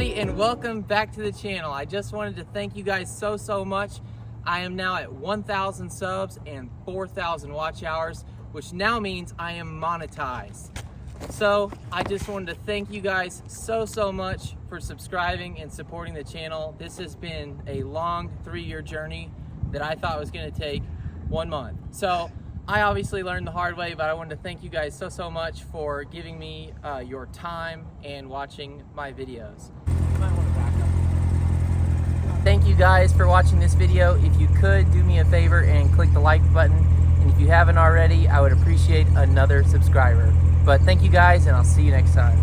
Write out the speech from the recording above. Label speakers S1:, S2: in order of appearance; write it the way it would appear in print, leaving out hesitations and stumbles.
S1: everybody, and welcome back to the channel. I just wanted to thank you guys so much. I am now at 1,000 subs and 4,000 watch hours, which now means I am monetized. So I just wanted to thank you guys so much for subscribing and supporting the channel. This has been a long 3-year journey that I thought was going to take 1 month. So I obviously learned the hard way, but I wanted to thank you guys so much for giving me your time and watching my videos. Thank you guys for watching this video. If you could do me a favor and click the like button, and if you haven't already, I would appreciate another subscriber. But thank you guys, and I'll see you next time.